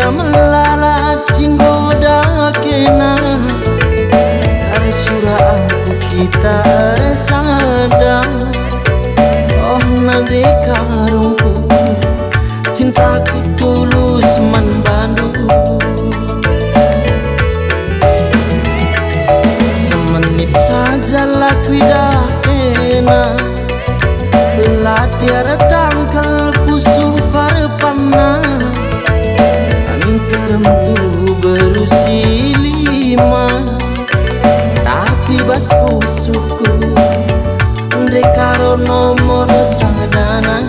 melala singgoda kena surah aku kita sadang. Oh nande karungku cintaku tulus membantu. Semenit saja laku dah enak latiar tangkal pusuh parpana antaremtu berusi 5 tapi bas pusuhku dekaro nomor sadana.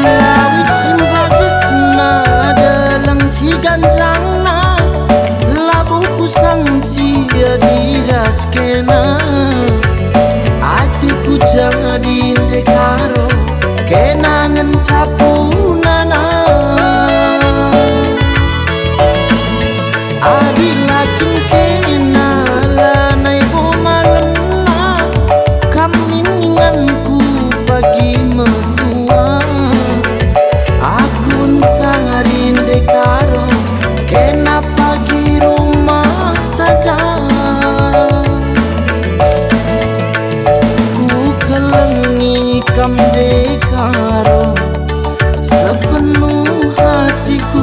Lawit simbagesna dalam si ganjangna labuku sangsi diras kena hatiku jadi dekaro kenangan capunana. Adi lakin kena lanai bumalena kamininganku pagi metua aku cari dekaro kena pagi rumah saja. Ku kelengi kam dekaro sepenuh hatiku.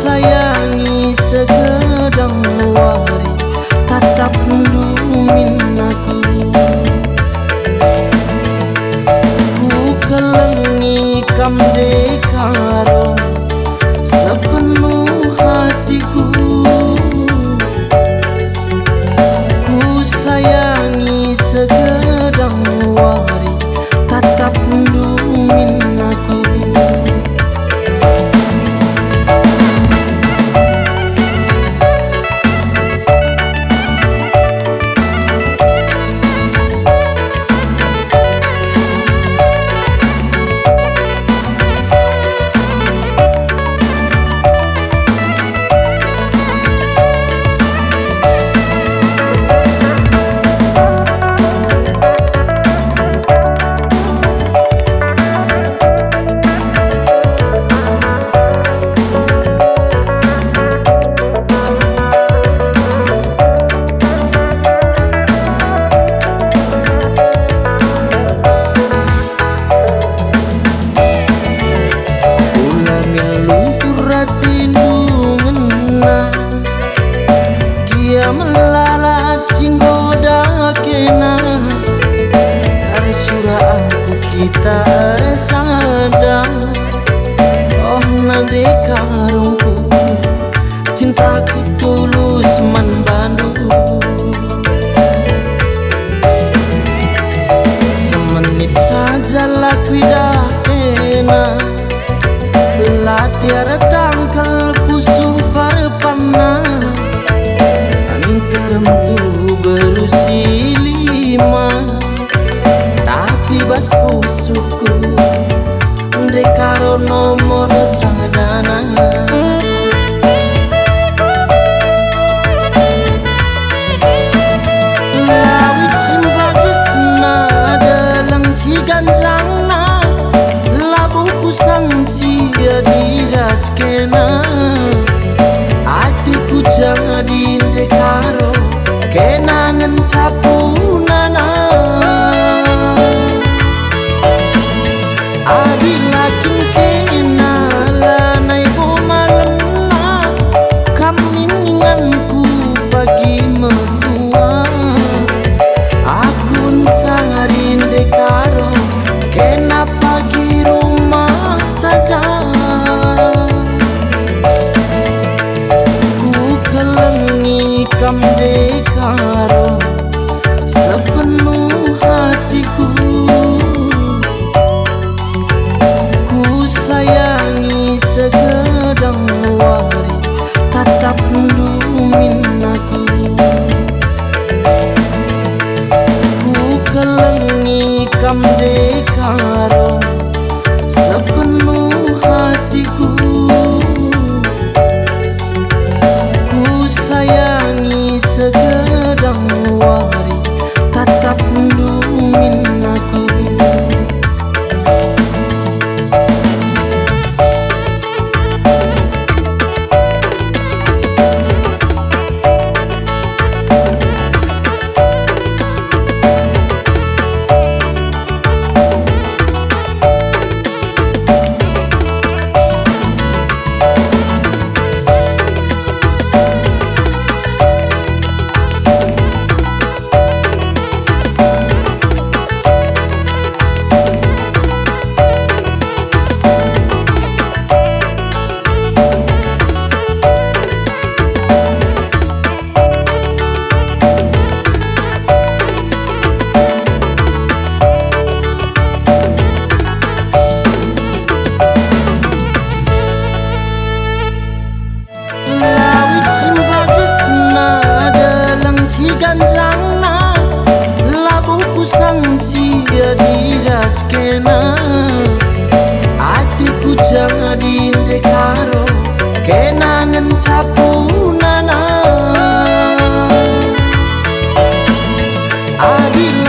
Sayangi segedang wari tatap mendumin aku. Ku kelengi kam dekaro sepenuh hatiku. Ku sayangi segedang wari tatap mendumin aku. Melala singgoda kena surah aku kita sadang. Oh nande karungku cintaku tulus membantu. Semenit saja laku dah enak latiar tangkal pusuh parpana antaremtu berusi 5 tapi bas pusuhku dekaro nomor sadana. Lawit simbagesna dalam si ganjangna labuku sangsi diras kena hatiku jadi dekaro kenangan capunana. Adi lakin kena minnaku. Ganjangna labuku sangsi diras kena atiku jadi dekaro kenangan sapunana adi